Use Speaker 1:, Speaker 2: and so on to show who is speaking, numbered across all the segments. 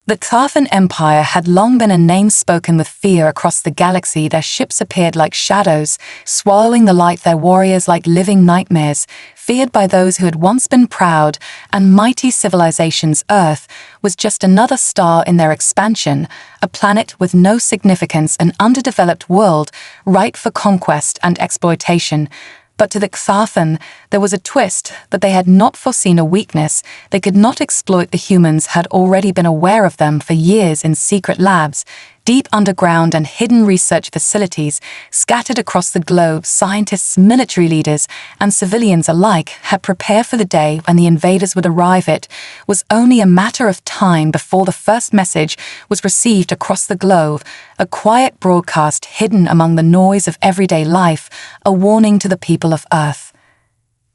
Speaker 1: The Xarthan Empire had long been a name spoken with fear across the galaxy. Their ships appeared like shadows, swallowing the light, their warriors like living nightmares, feared by those who had once been proud and mighty civilizations. Earth was just another star in their expansion, a planet with no significance, an underdeveloped world ripe for conquest and exploitation. But to the Xarthan, there was a twist that they had not foreseen, a weakness. They could not exploit. The humans had already been aware of them for years in secret labs, deep underground and hidden research facilities scattered across the globe. Scientists, military leaders, and civilians alike had prepared for the day when the invaders would arrive. It was only a matter of time before the first message was received across the globe, a quiet broadcast hidden among the noise of everyday life, a warning to the people of Earth.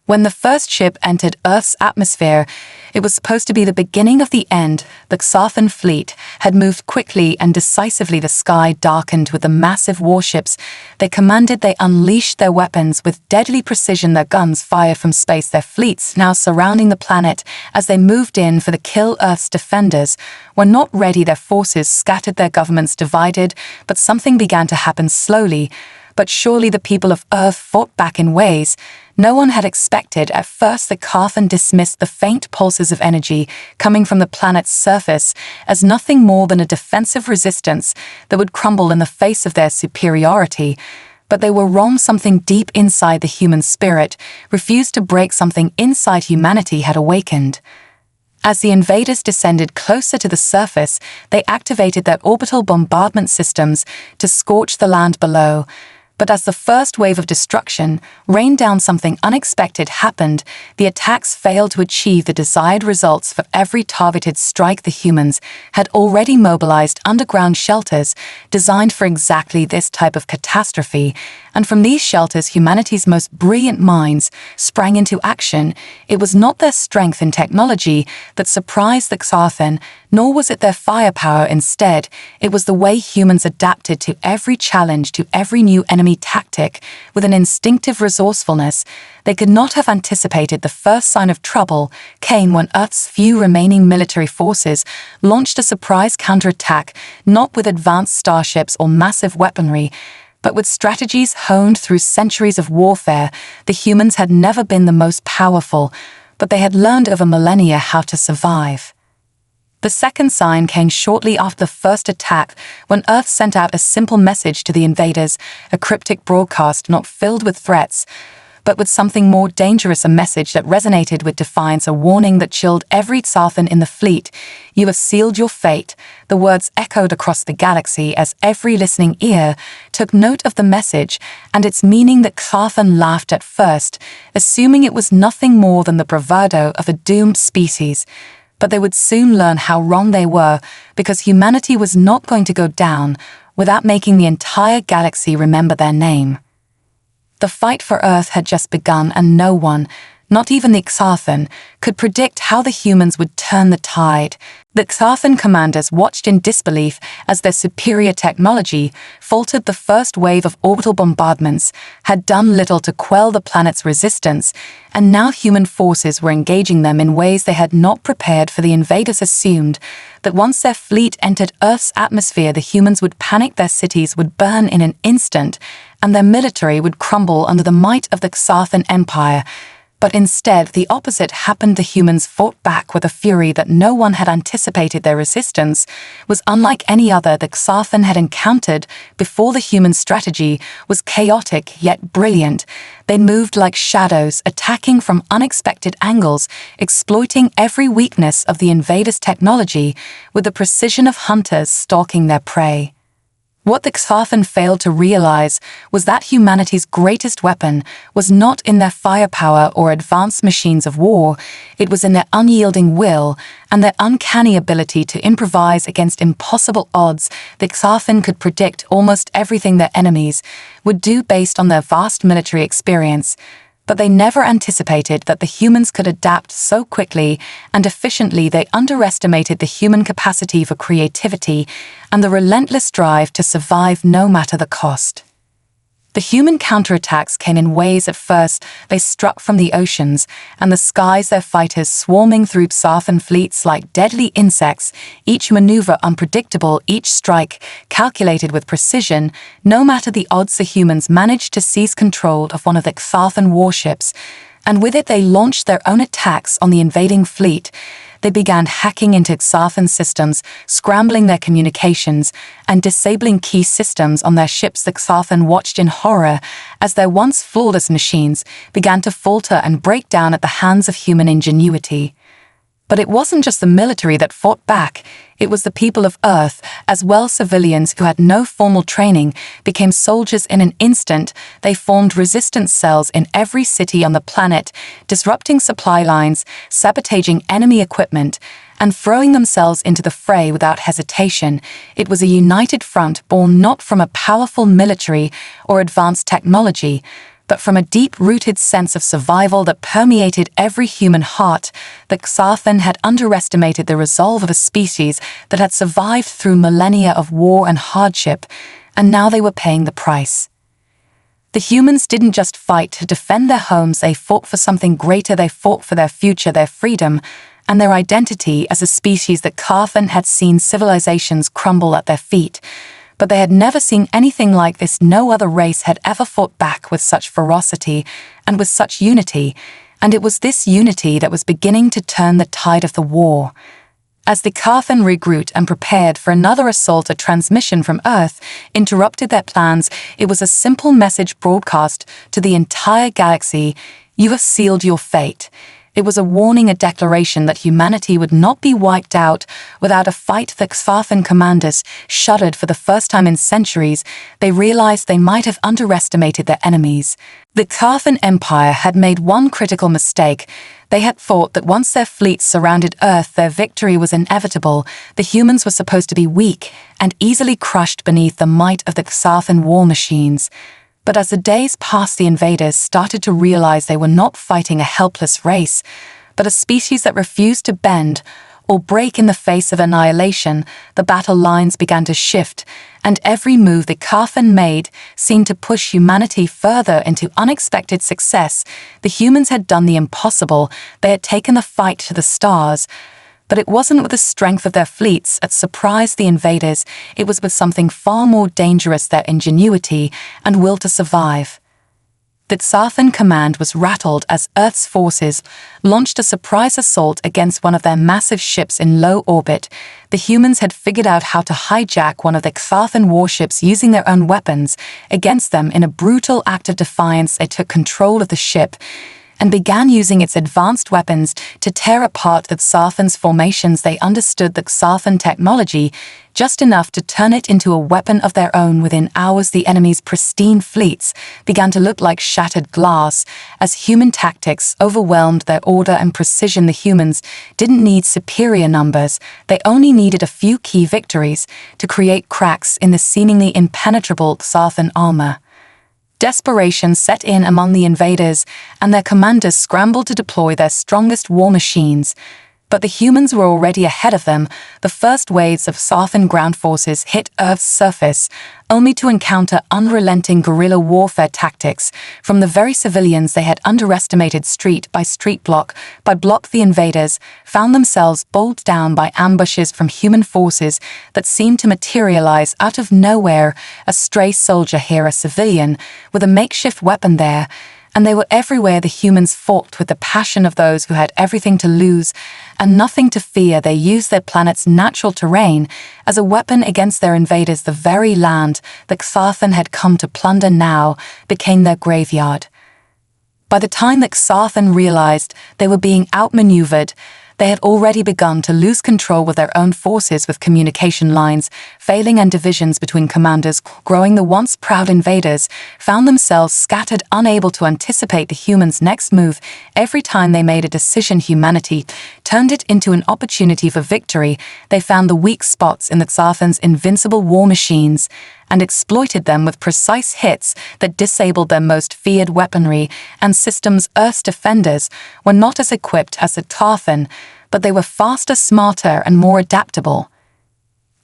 Speaker 1: When the first ship entered Earth's atmosphere, it was supposed to be the beginning of the end. The Xarthan fleet had moved quickly and decisively. The sky darkened with the massive warships they commanded. They unleashed their weapons with deadly precision. Their guns fired from space, their fleets now surrounding the planet as they moved in for the kill. Earth's defenders were not ready. Their forces scattered, their governments divided, but something began to happen slowly. But surely the people of Earth fought back in ways no one had expected. At first, the Xarthan dismissed the faint pulses of energy coming from the planet's surface as nothing more than a defensive resistance that would crumble in the face of their superiority. But they were wrong. Something deep inside the human spirit refused to break. Something inside humanity had awakened. As the invaders descended closer to the surface, they activated their orbital bombardment systems to scorch the land below. But as the first wave of destruction rained down, something unexpected happened. The attacks failed to achieve the desired results. For every targeted strike, the humans had already mobilized underground shelters designed for exactly this type of catastrophe. And from these shelters, humanity's most brilliant minds sprang into action. It was not their strength in technology that surprised the Xarthan, nor was it their firepower. Instead, it was the way humans adapted to every challenge, to every new enemy tactic, with an instinctive resourcefulness. They could not have anticipated the first sign of trouble came when Earth's few remaining military forces launched a surprise counterattack, not with advanced starships or massive weaponry, but with strategies honed through centuries of warfare. The humans had never been the most powerful, but they had learned over millennia how to survive. The second sign came shortly after the first attack, when Earth sent out a simple message to the invaders, a cryptic broadcast not filled with threats, but with something more dangerous, a message that resonated with Defiance, a warning that chilled every Xarthan in the fleet. "You have sealed your fate." The words echoed across the galaxy as every listening ear took note of the message and its meaning. The Xarthan laughed at first, assuming it was nothing more than the bravado of a doomed species. But they would soon learn how wrong they were, because humanity was not going to go down without making the entire galaxy remember their name. The fight for Earth had just begun, and no one, not even the Xarthan, could predict how the humans would turn the tide. The Xarthan commanders watched in disbelief as their superior technology faltered. The first wave of orbital bombardments had done little to quell the planet's resistance, and now human forces were engaging them in ways they had not prepared for. The invaders assumed that once their fleet entered Earth's atmosphere, the humans would panic, their cities would burn in an instant, and their military would crumble under the might of the Xarthan Empire. But instead, the opposite happened. The humans fought back with a fury that no one had anticipated. Their resistance was unlike any other the Xarthan had encountered before. The human strategy was chaotic yet brilliant. They moved like shadows, attacking from unexpected angles, exploiting every weakness of the invaders' technology with the precision of hunters stalking their prey. What the Xarthan failed to realize was that humanity's greatest weapon was not in their firepower or advanced machines of war. It was in their unyielding will and their uncanny ability to improvise against impossible odds. The Xarthan could predict almost everything their enemies would do based on their vast military experience. But they never anticipated that the humans could adapt so quickly and efficiently. They underestimated the human capacity for creativity and the relentless drive to survive no matter the cost. The human counterattacks came in waves at first. They struck from the oceans, and the skies, their fighters swarming through Xarthan fleets like deadly insects, each maneuver unpredictable, each strike calculated with precision. No matter the odds, the humans managed to seize control of one of the Xarthan warships, and with it they launched their own attacks on the invading fleet. They began hacking into Xarthan systems, scrambling their communications, and disabling key systems on their ships. The Xarthan watched in horror as their once flawless machines began to falter and break down at the hands of human ingenuity. But it wasn't just the military that fought back. It was the people of Earth, as well. Civilians who had no formal training became soldiers in an instant. They formed resistance cells in every city on the planet, disrupting supply lines, sabotaging enemy equipment, and throwing themselves into the fray without hesitation. It was a united front born not from a powerful military or advanced technology, but from a deep-rooted sense of survival that permeated every human heart. The Xarthan had underestimated the resolve of a species that had survived through millennia of war and hardship, and now they were paying the price. The humans didn't just fight to defend their homes, they fought for something greater. They fought for their future, their freedom, and their identity as a species. That Xarthan had seen civilizations crumble at their feet, but they had never seen anything like this. No other race had ever fought back with such ferocity and with such unity, and it was this unity that was beginning to turn the tide of the war. As the Xarthan regrouped and prepared for another assault, a transmission from Earth interrupted their plans. It was a simple message broadcast to the entire galaxy: "You have sealed your fate." It was a warning, a declaration that humanity would not be wiped out without a fight. The Xarthan commanders shuddered. For the first time in centuries, they realized they might have underestimated their enemies. The Xarthan Empire had made one critical mistake. They had thought that once their fleets surrounded Earth, their victory was inevitable. The humans were supposed to be weak and easily crushed beneath the might of the Xarthan war machines. But as the days passed, the invaders started to realize they were not fighting a helpless race, but a species that refused to bend or break in the face of annihilation. The battle lines began to shift, and every move the Xarthan made seemed to push humanity further into unexpected success. The humans had done the impossible. They had taken the fight to the stars. But it wasn't with the strength of their fleets that surprised the invaders. It was with something far more dangerous: their ingenuity and will to survive. The Xarthan command was rattled as Earth's forces launched a surprise assault against one of their massive ships in low orbit. The humans had figured out how to hijack one of the Xarthan warships using their own weapons against them. In a brutal act of defiance, they took control of the ship and began using its advanced weapons to tear apart the Xarthan's formations. They understood the Xarthan technology just enough to turn it into a weapon of their own. Within hours, the enemy's pristine fleets began to look like shattered glass as human tactics overwhelmed their order and precision. The humans didn't need superior numbers. They only needed a few key victories to create cracks in the seemingly impenetrable Xarthan armor. Desperation set in among the invaders, and their commanders scrambled to deploy their strongest war machines. But the humans were already ahead of them. The first waves of Xarthan ground forces hit Earth's surface, only to encounter unrelenting guerrilla warfare tactics from the very civilians they had underestimated. Street by street, block by block, the invaders found themselves bowled down by ambushes from human forces that seemed to materialize out of nowhere. A stray soldier here, a civilian with a makeshift weapon there, and they were everywhere. The humans fought with the passion of those who had everything to lose and nothing to fear. They used their planet's natural terrain as a weapon against their invaders. The very land that Xarthan had come to plunder now became their graveyard. By the time that Xarthan realized they were being outmaneuvered, they had already begun to lose control with their own forces, with communication lines failing and divisions between commanders growing. The once proud invaders found themselves scattered, unable to anticipate the humans' next move. Every time they made a decision, humanity turned it into an opportunity for victory. They found the weak spots in the Xarthan's invincible war machines and exploited them with precise hits that disabled their most feared weaponry and systems. Earth's defenders were not as equipped as the Xarthan, but they were faster, smarter, and more adaptable.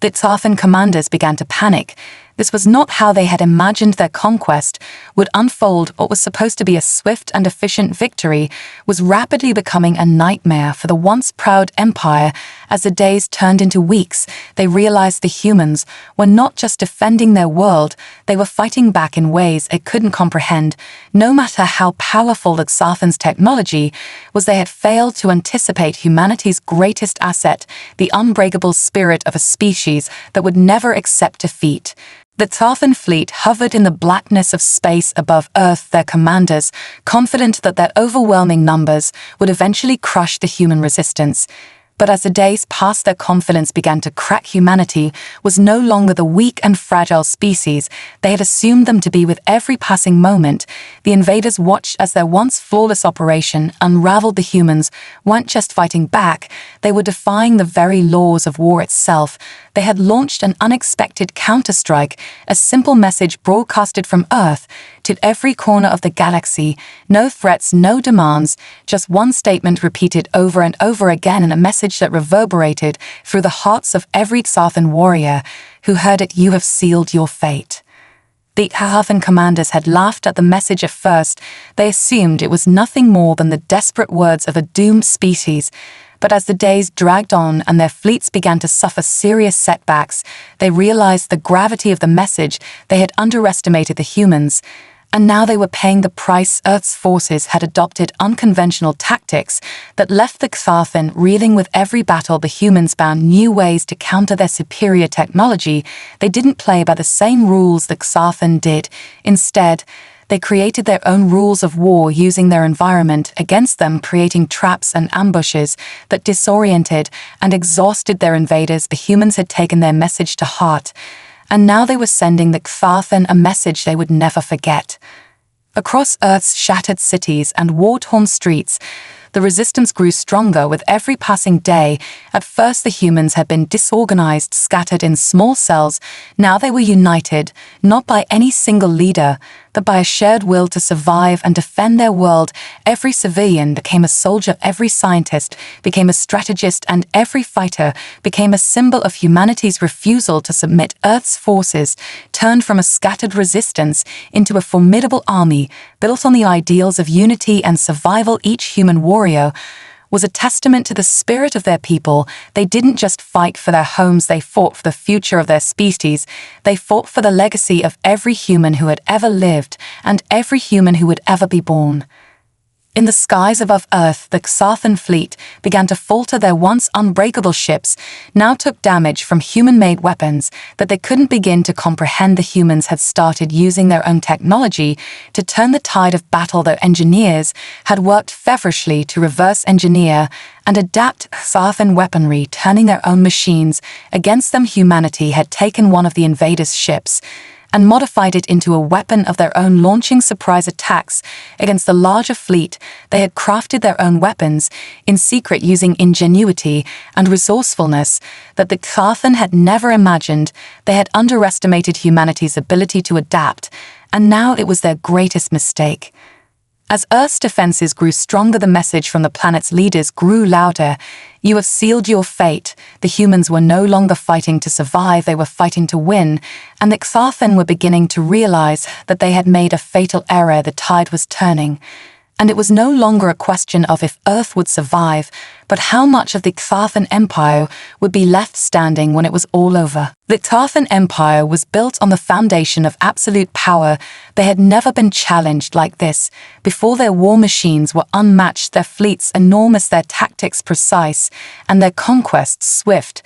Speaker 1: The Xarthan commanders began to panic. This was not how they had imagined their conquest would unfold. What was supposed to be a swift and efficient victory was rapidly becoming a nightmare for the once proud empire. As the days turned into weeks, they realized the humans were not just defending their world, they were fighting back in ways it couldn't comprehend. No matter how powerful the Xarthan's technology was, they had failed to anticipate humanity's greatest asset, the unbreakable spirit of a species that would never accept defeat. The Xarthan fleet hovered in the blackness of space above Earth, their commanders, confident that their overwhelming numbers would eventually crush the human resistance. But as the days passed, their confidence began to crack. Humanity was no longer the weak and fragile species they had assumed them to be. With every passing moment, the invaders watched as their once flawless operation unraveled. The humans weren't just fighting back, they were defying the very laws of war itself. They had launched an unexpected counterstrike, a simple message broadcasted from Earth to every corner of the galaxy. No threats, no demands, just one statement repeated over and over again, and a message that reverberated through the hearts of every Xarthan warrior who heard it. You have sealed your fate. The Xarthan commanders had laughed at the message at first. They assumed it was nothing more than the desperate words of a doomed species. But as the days dragged on and their fleets began to suffer serious setbacks, they realized the gravity of the message. They had underestimated the humans, and now they were paying the price. Earth's forces had adopted unconventional tactics that left the Xarthan reeling. With every battle, the humans found new ways to counter their superior technology. They didn't play by the same rules the Xarthan did. Instead, they created their own rules of war, using their environment against them, creating traps and ambushes that disoriented and exhausted their invaders. The humans had taken their message to heart, and now they were sending the Xarthan a message they would never forget. Across Earth's shattered cities and war-torn streets, the resistance grew stronger with every passing day. At first, the humans had been disorganized, scattered in small cells. Now they were united, not by any single leader, but by a shared will to survive and defend their world. Every civilian became a soldier, every scientist became a strategist, and every fighter became a symbol of humanity's refusal to submit. Earth's forces turned from a scattered resistance into a formidable army built on the ideals of unity and survival. Each human warrior was a testament to the spirit of their people. They didn't just fight for their homes, they fought for the future of their species. They fought for the legacy of every human who had ever lived and every human who would ever be born. In the skies above Earth, the Xarthan fleet began to falter. Their once unbreakable ships now took damage from human-made weapons that they couldn't begin to comprehend. The humans had started using their own technology to turn the tide of battle. Their engineers had worked feverishly to reverse engineer and adapt Xarthan weaponry, turning their own machines against them. Humanity had taken one of the invaders' ships and modified it into a weapon of their own, launching surprise attacks against the larger fleet. They had crafted their own weapons in secret, using ingenuity and resourcefulness that the Xarthan had never imagined. They had underestimated humanity's ability to adapt, and now it was their greatest mistake. As Earth's defenses grew stronger, the message from the planet's leaders grew louder. You have sealed your fate. The humans were no longer fighting to survive, they were fighting to win, and the Xarthan were beginning to realize that they had made a fatal error. The tide was turning, and it was no longer a question of if Earth would survive, but how much of the Xarthan Empire would be left standing when it was all over. The Xarthan Empire was built on the foundation of absolute power. They had never been challenged like this before. Their war machines were unmatched, their fleets enormous, their tactics precise, and their conquests swift.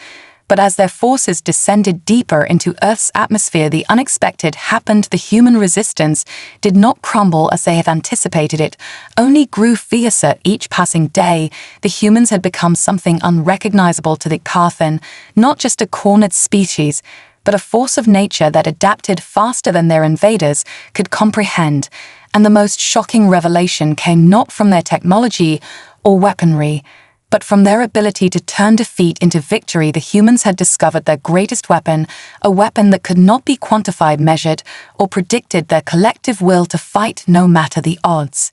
Speaker 1: But as their forces descended deeper into Earth's atmosphere, the unexpected happened. The human resistance did not crumble as they had anticipated, it only grew fiercer each passing day. The humans had become something unrecognizable to the Xarthan, not just a cornered species, but a force of nature that adapted faster than their invaders could comprehend. And the most shocking revelation came not from their technology or weaponry, but from their ability to turn defeat into victory. The humans had discovered their greatest weapon, a weapon that could not be quantified, measured, or predicted. Their collective will to fight no matter the odds.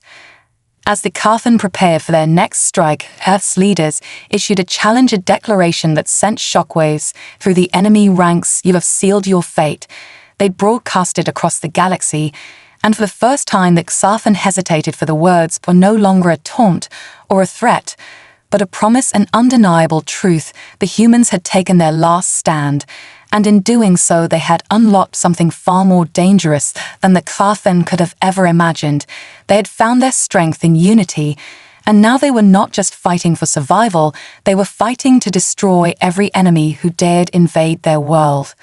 Speaker 1: As the Xarthan prepared for their next strike, Earth's leaders issued a challenge, a declaration that sent shockwaves through the enemy ranks. You have sealed your fate. they broadcasted across the galaxy, and for the first time the Xarthan hesitated, for the words were no longer a taunt or a threat, but a promise and undeniable truth. The humans had taken their last stand, and in doing so they had unlocked something far more dangerous than the Xarthan could have ever imagined. They had found their strength in unity, and now they were not just fighting for survival, they were fighting to destroy every enemy who dared invade their world.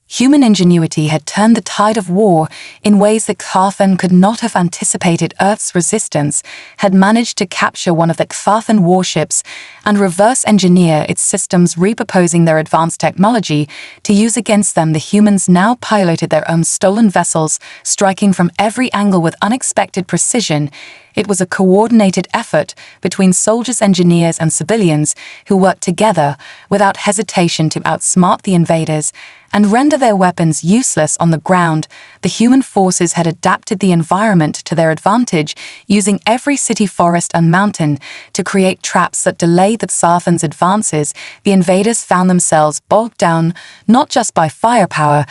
Speaker 1: Human ingenuity had turned the tide of war in ways that Xarthan could not have anticipated. Earth's resistance had managed to capture one of the Xarthan warships and reverse engineer its systems, repurposing their advanced technology to use against them. The humans now piloted their own stolen vessels, striking from every angle with unexpected precision. It was a coordinated effort between soldiers, engineers, and civilians who worked together without hesitation to outsmart the invaders and render their weapons useless on the ground. The human forces had adapted the environment to their advantage, using every city, forest, and mountain to create traps that delayed the Xarthan's advances. The invaders found themselves bogged down not just by firepower,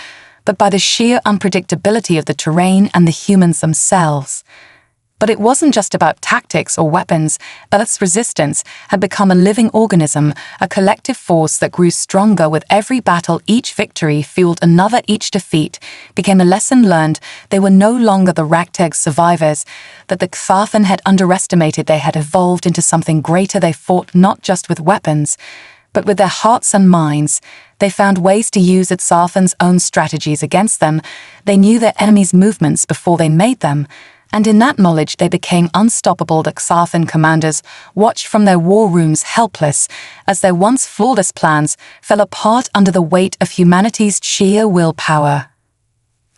Speaker 1: but by the sheer unpredictability of the terrain and the humans themselves. But it wasn't just about tactics or weapons. Earth's resistance had become a living organism, a collective force that grew stronger with every battle. Each victory fueled another. Each defeat became a lesson learned. They were no longer the ragtag survivors that the Xarthan had underestimated. They had evolved into something greater. They fought not just with weapons, but with their hearts and minds. They found ways to use the Xarthan's own strategies against them. They knew their enemies' movements before they made them, and in that knowledge they became unstoppable. The Xarthan commanders watched from their war rooms, helpless, as their once flawless plans fell apart under the weight of humanity's sheer willpower.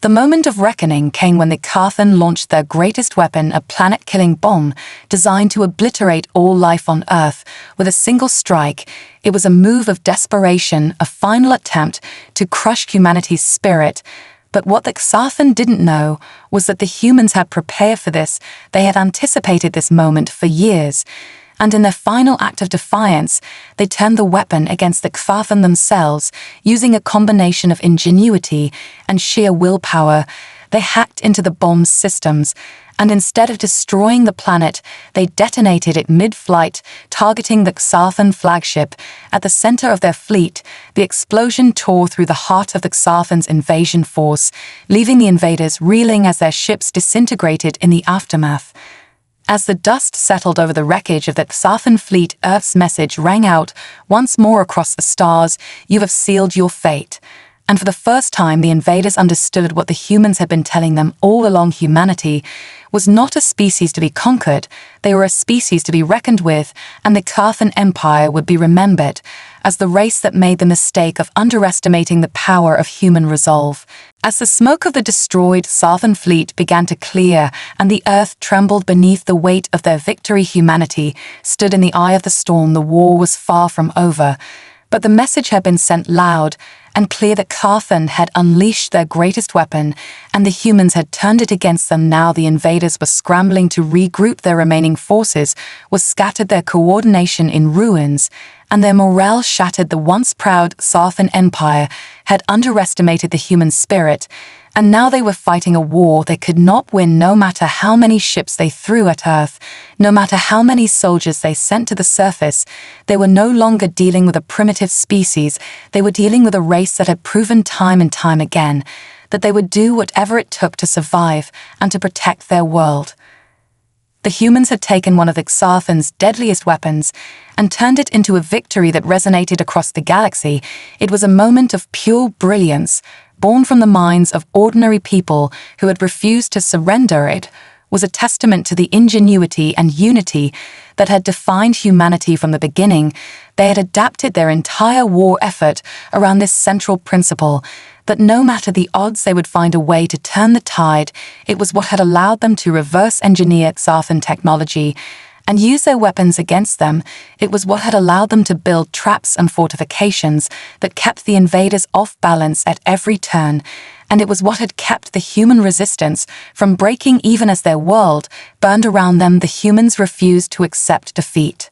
Speaker 1: The moment of reckoning came when the Xarthan launched their greatest weapon, a planet-killing bomb designed to obliterate all life on Earth with a single strike. It was a move of desperation, a final attempt to crush humanity's spirit. But what the Xarthan didn't know was that the humans had prepared for this. They had anticipated this moment for years, and in their final act of defiance, they turned the weapon against the Xarthan themselves. Using a combination of ingenuity and sheer willpower, they hacked into the bomb's systems, and instead of destroying the planet, they detonated it mid-flight, targeting the Xarthan flagship. At the center of their fleet, the explosion tore through the heart of the Xarthan's invasion force, leaving the invaders reeling as their ships disintegrated in the aftermath. As the dust settled over the wreckage of the Xarthan fleet, Earth's message rang out once more across the stars: "You have sealed your fate." And for the first time, the invaders understood what the humans had been telling them all along. Humanity was not a species to be conquered, they were a species to be reckoned with, and the Xarthan Empire would be remembered as the race that made the mistake of underestimating the power of human resolve. As the smoke of the destroyed Xarthan fleet began to clear and the earth trembled beneath the weight of their victory, humanity stood in the eye of the storm. The war was far from over, but the message had been sent loud and clear that Xarthan had unleashed their greatest weapon, and the humans had turned it against them. Now the invaders were scrambling to regroup. Their remaining forces were scattered, their coordination in ruins, and their morale shattered. The once proud Xarthan Empire had underestimated the human spirit, and now they were fighting a war they could not win. No matter how many ships they threw at Earth, no matter how many soldiers they sent to the surface, they were no longer dealing with a primitive species. They were dealing with a race that had proven time and time again that they would do whatever it took to survive and to protect their world. The humans had taken one of the Xarthan's deadliest weapons and turned it into a victory that resonated across the galaxy. It was a moment of pure brilliance, born from the minds of ordinary people who had refused to surrender. It was a testament to the ingenuity and unity that had defined humanity from the beginning. They had adapted their entire war effort around this central principle, that no matter the odds they would find a way to turn the tide. It was what had allowed them to reverse engineer Xarthan technology and use their weapons against them. It was what had allowed them to build traps and fortifications that kept the invaders off balance at every turn, and it was what had kept the human resistance from breaking. Even as their world burned around them, the humans refused to accept defeat.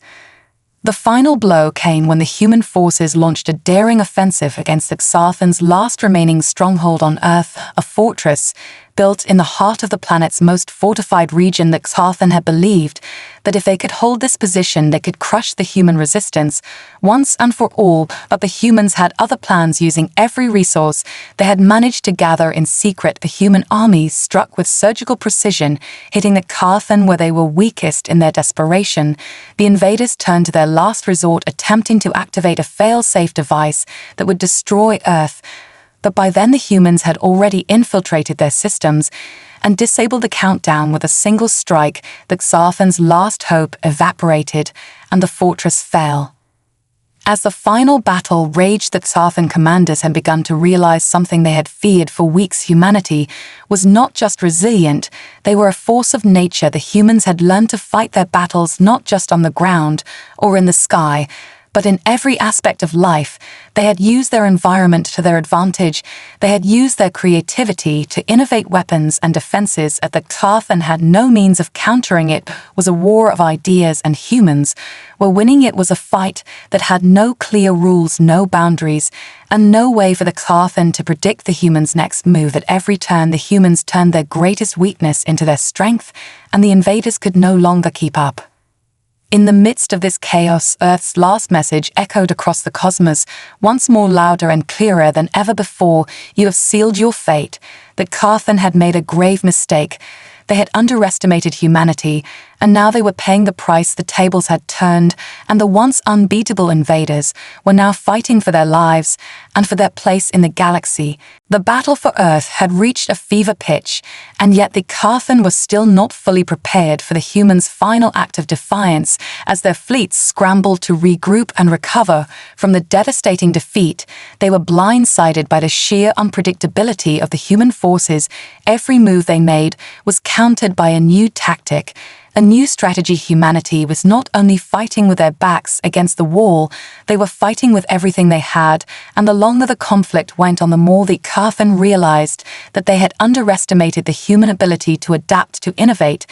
Speaker 1: The final blow came when the human forces launched a daring offensive against the Xarthan's last remaining stronghold on Earth, a fortress built in the heart of the planet's most fortified region. The Xarthan had believed that if they could hold this position, they could crush the human resistance once and for all, but the humans had other plans. Using every resource they had managed to gather in secret, the human armies struck with surgical precision, hitting the Xarthan where they were weakest. In their desperation, the invaders turned to their last resort, attempting to activate a fail-safe device that would destroy Earth. But by then the humans had already infiltrated their systems and disabled the countdown. With a single strike, the Xarthan's last hope evaporated and the fortress fell. As the final battle raged, the Xarthan commanders had begun to realize something they had feared for weeks. Humanity was not just resilient, they were a force of nature. The humans had learned to fight their battles not just on the ground or in the sky, but in every aspect of life. They had used their environment to their advantage. They had used their creativity to innovate weapons and defenses at the Xarthan had no means of countering it. Was a war of ideas, and humans were winning. It was a fight that had no clear rules, no boundaries, and no way for the Xarthan to predict the humans' next move. At every turn, the humans turned their greatest weakness into their strength, and the invaders could no longer keep up. In the midst of this chaos, Earth's last message echoed across the cosmos, once more louder and clearer than ever before. You have sealed your fate. The Xarthan had made a grave mistake. They had underestimated humanity, and now they were paying the price. The tables had turned, and the once unbeatable invaders were now fighting for their lives and for their place in the galaxy. The battle for Earth had reached a fever pitch, and yet the Xarthan was still not fully prepared for the humans' final act of defiance. As their fleets scrambled to regroup and recover from the devastating defeat, they were blindsided by the sheer unpredictability of the human forces. Every move they made was countered by a new tactic, a new strategy. Humanity was not only fighting with their backs against the wall, they were fighting with everything they had, and the longer the conflict went on, the more the Xarthan realized that they had underestimated the human ability to adapt, to innovate,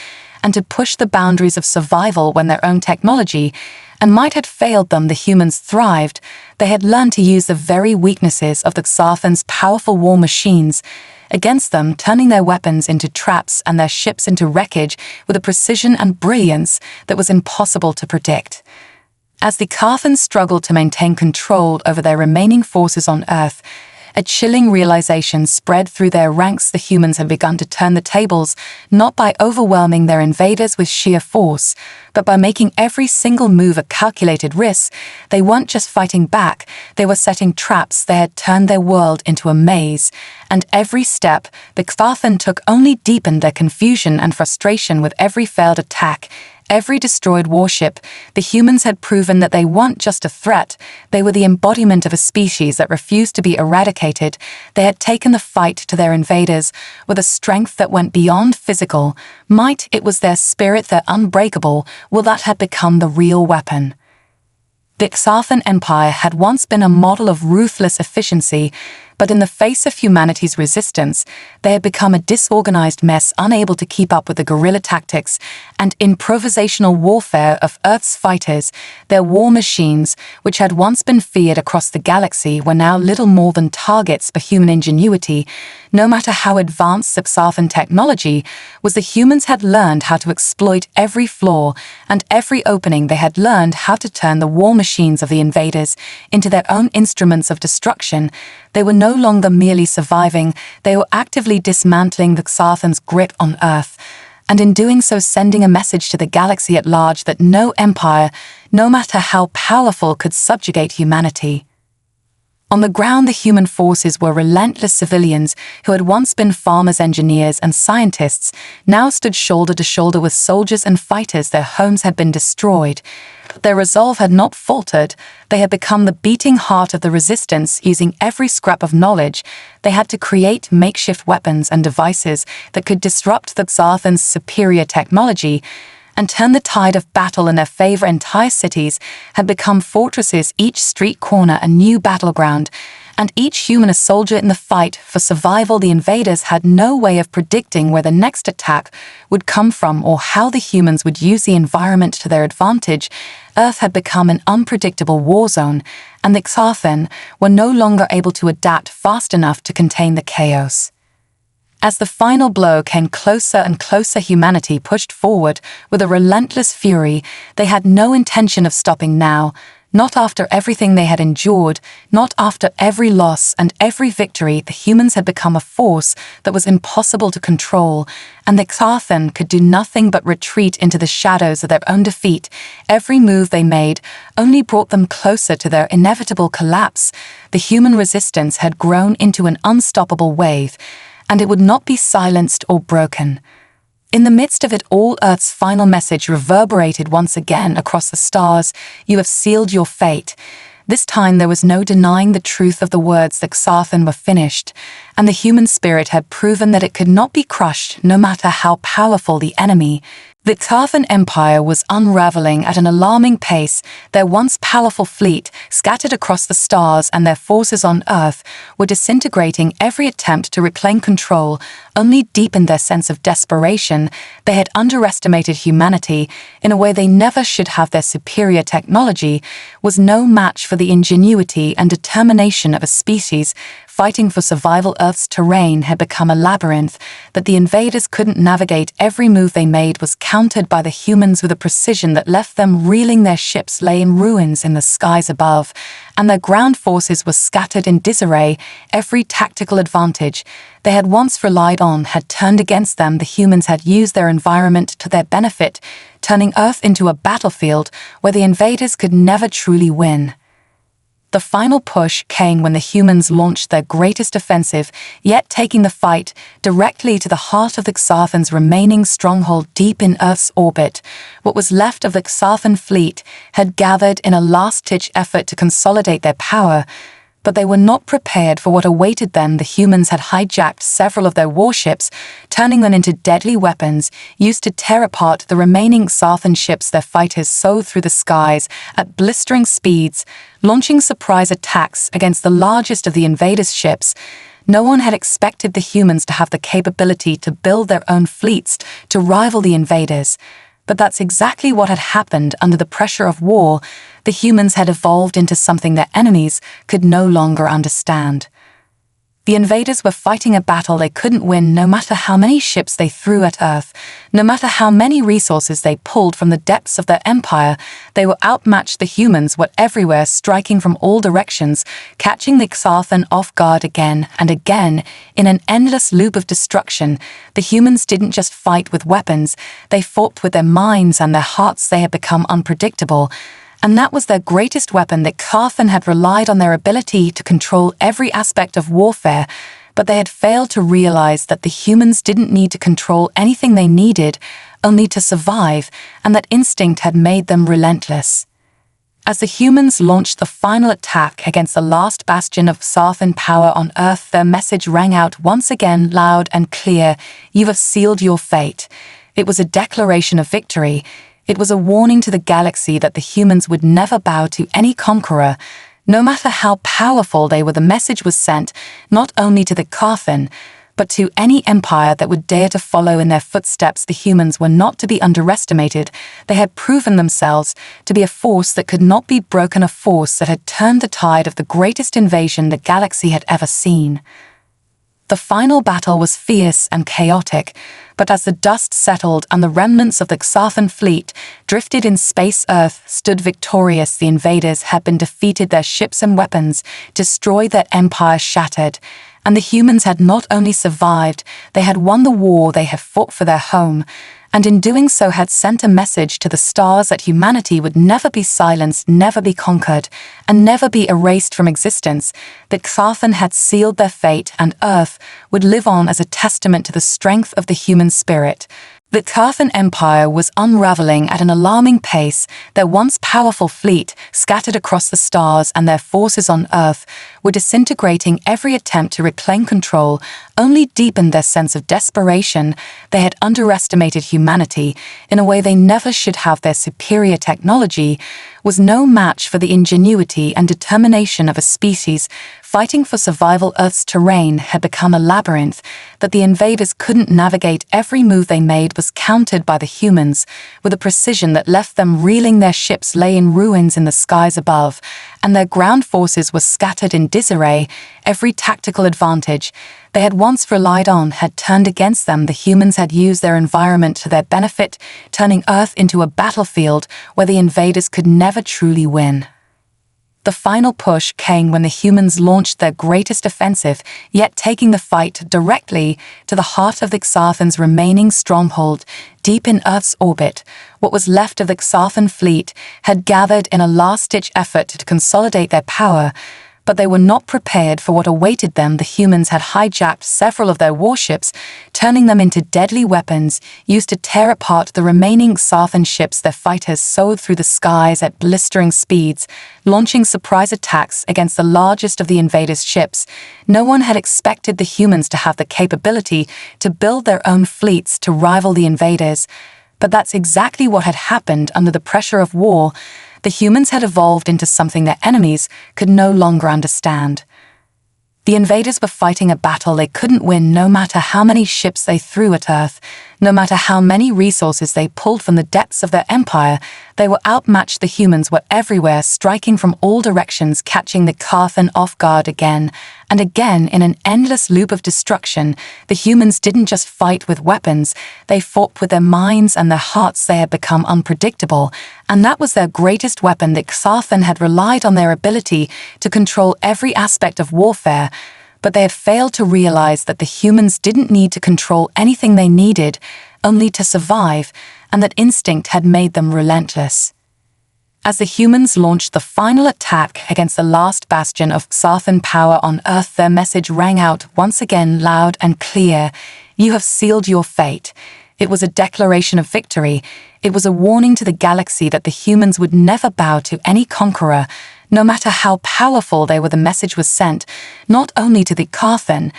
Speaker 1: and to push the boundaries of survival. When their own technology and might had failed them, the humans thrived. They had learned to use the very weaknesses of the Xarthan's powerful war machines against them, turning their weapons into traps and their ships into wreckage with a precision and brilliance that was impossible to predict. As the Xarthan struggled to maintain control over their remaining forces on Earth, a chilling realization spread through their ranks. The humans had begun to turn the tables, not by overwhelming their invaders with sheer force, but by making every single move a calculated risk. They weren't just fighting back, they were setting traps. They had turned their world into a maze, and every step the Xarthan took only deepened their confusion and frustration. With every failed attack, every destroyed warship, the humans had proven that they weren't just a threat, they were the embodiment of a species that refused to be eradicated. They had taken the fight to their invaders with a strength that went beyond physical might. It was their spirit, their unbreakable will, that had become the real weapon. The Xarthan Empire had once been a model of ruthless efficiency, but in the face of humanity's resistance, they had become a disorganized mess, unable to keep up with the guerrilla tactics and improvisational warfare of Earth's fighters. Their war machines, which had once been feared across the galaxy, were now little more than targets for human ingenuity. No matter how advanced the Xarthan technology was, the humans had learned how to exploit every flaw and every opening. They had learned how to turn the war machines of the invaders into their own instruments of destruction. They were no longer merely surviving, they were actively dismantling the Xarthan's grip on Earth, and in doing so sending a message to the galaxy at large that no empire, no matter how powerful, could subjugate humanity. On the ground, the human forces were relentless. Civilians who had once been farmers, engineers, and scientists now stood shoulder to shoulder with soldiers and fighters. Their homes had been destroyed. Their resolve had not faltered. They had become the beating heart of the resistance. Using every scrap of knowledge, they had to create makeshift weapons and devices that could disrupt the Xarthan's superior technology and turn the tide of battle in their favor. Entire cities had become fortresses, each street corner a new battleground, and each human a soldier in the fight for survival. The invaders had no way of predicting where the next attack would come from or how the humans would use the environment to their advantage. Earth had become an unpredictable war zone, and the Xarthen were no longer able to adapt fast enough to contain the chaos. As the final blow came closer and closer, humanity pushed forward with a relentless fury. They had no intention of stopping now. Not after everything they had endured, not after every loss and every victory. The humans had become a force that was impossible to control, and the Xarthen could do nothing but retreat into the shadows of their own defeat. Every move they made only brought them closer to their inevitable collapse. The human resistance had grown into an unstoppable wave, and it would not be silenced or broken. In the midst of it all, Earth's final message reverberated once again across the stars. You have sealed your fate. This time there was no denying the truth of the words. The Xarthen were finished, and the human spirit had proven that it could not be crushed, no matter how powerful the enemy. The Xarthen Empire was unraveling at an alarming pace. Their once powerful fleet, scattered across the stars, and their forces on Earth were disintegrating. Every attempt to reclaim control only deepened their sense of desperation. They had underestimated humanity in a way they never should have. Their superior technology was no match for the ingenuity and determination of a species fighting for survival. Earth's terrain had become a labyrinth that the invaders couldn't navigate. Every move they made was countered by the humans with a precision that left them reeling. Their ships lay in ruins in the skies above, and their ground forces were scattered in disarray. Every tactical advantage they had once relied on had turned against them. The humans had used their environment to their benefit, turning Earth into a battlefield where the invaders could never truly win. The final push came when the humans launched their greatest offensive, yet taking the fight directly to the heart of the Xarthen's remaining stronghold deep in Earth's orbit. What was left of the Xarthen fleet had gathered in a last-ditch effort to consolidate their power, but they were not prepared for what awaited them. The humans had hijacked several of their warships, turning them into deadly weapons used to tear apart the remaining Xarthen ships. Their fighters soared through the skies at blistering speeds, launching surprise attacks against the largest of the invaders' ships. No one had expected the humans to have the capability to build their own fleets to rival the invaders. But that's exactly what had happened under the pressure of war. The humans had evolved into something their enemies could no longer understand. The invaders were fighting a battle they couldn't win, no matter how many ships they threw at Earth, no matter how many resources they pulled from the depths of their empire. They were outmatched. The humans were everywhere, striking from all directions, catching the Xarthen off guard again and again in an endless loop of destruction. The humans didn't just fight with weapons, they fought with their minds and their hearts. They had become unpredictable, and that was their greatest weapon. The Xarthen had relied on their ability to control every aspect of warfare, but they had failed to realize that the humans didn't need to control anything. They needed only to survive, and that instinct had made them relentless. As the humans launched the final attack against the last bastion of Xarthen power on Earth, their message rang out once again, loud and clear. You have sealed your fate. It was a declaration of victory. It was a warning to the galaxy that the humans would never bow to any conqueror, no matter how powerful they were. The message was sent not only to the Xarthen, but to any empire that would dare to follow in their footsteps. The humans were not to be underestimated. They had proven themselves to be a force that could not be broken, a force that had turned the tide of the greatest invasion the galaxy had ever seen. The final battle was fierce and chaotic, but as the dust settled and the remnants of the Xarthen fleet drifted in space, Earth stood victorious. The invaders had been defeated, their ships and weapons destroyed, their empire shattered, and the humans had not only survived, they had won the war. They had fought for their home, and in doing so had sent a message to the stars that humanity would never be silenced, never be conquered, and never be erased from existence. The Xarthen had sealed their fate, and Earth would live on as a testament to the strength of the human spirit. The Xarthen Empire was unraveling at an alarming pace. Their once powerful fleet, scattered across the stars, and their forces on Earth were disintegrating. Every attempt to reclaim control only deepened their sense of desperation. They had underestimated humanity in a way they never should have. Their superior technology was no match for the ingenuity and determination of a species fighting for survival. Earth's terrain had become a labyrinth that the invaders couldn't navigate. Every move they made was countered by the humans with a precision that left them reeling. Their ships lay in ruins in the skies above, and their ground forces were scattered in disarray. Every tactical advantage they had once relied on had turned against them. The humans had used their environment to their benefit, turning Earth into a battlefield where the invaders could never truly win. The final push came when the humans launched their greatest offensive, yet taking the fight directly to the heart of the Xarthan's remaining stronghold. Deep in Earth's orbit, what was left of the Xarthan fleet had gathered in a last-ditch effort to consolidate their power, but they were not prepared for what awaited them. The humans had hijacked several of their warships, turning them into deadly weapons used to tear apart the remaining Xarthan ships. Their fighters soared through the skies at blistering speeds, launching surprise attacks against the largest of the invaders' ships. No one had expected the humans to have the capability to build their own fleets to rival the invaders, but that's exactly what had happened under the pressure of war. The humans had evolved into something their enemies could no longer understand. The invaders were fighting a battle they couldn't win, no matter how many ships they threw at Earth, no matter how many resources they pulled from the depths of their empire. They were outmatched. The humans were everywhere, striking from all directions, catching the Xarthan off guard again and again in an endless loop of destruction. The humans didn't just fight with weapons, they fought with their minds and their hearts. They had become unpredictable, and that was their greatest weapon. The Xarthan had relied on their ability to control every aspect of warfare, but they had failed to realize that the humans didn't need to control anything. They needed only to survive, and that instinct had made them relentless. As the humans launched the final attack against the last bastion of Xarthan power on Earth, their message rang out once again, loud and clear. You have sealed your fate. It was a declaration of victory. It was a warning to the galaxy that the humans would never bow to any conqueror, no matter how powerful they were. The message was sent not only to the Xarthan,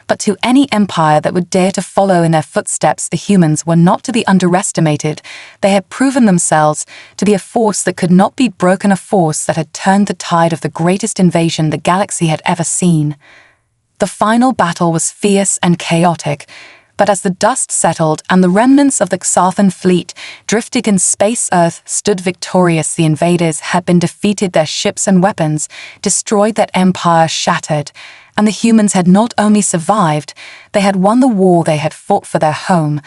Speaker 1: but to any empire that would dare to follow in their footsteps. The humans were not to be underestimated. They had proven themselves to be a force that could not be broken, a force that had turned the tide of the greatest invasion the galaxy had ever seen. The final battle was fierce and chaotic, but as the dust settled and the remnants of the Xarthan fleet drifted in space, Earth stood victorious. The invaders had been defeated, their ships and weapons destroyed, that empire shattered, and the humans had not only survived, they had won the war they had fought for their home,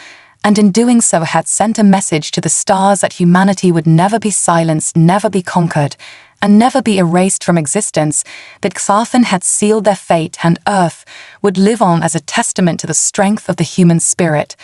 Speaker 1: and in doing so had sent a message to the stars that humanity would never be silenced, never be conquered, and never be erased from existence. That Xarthan had sealed their fate, and Earth would live on as a testament to the strength of the human spirit.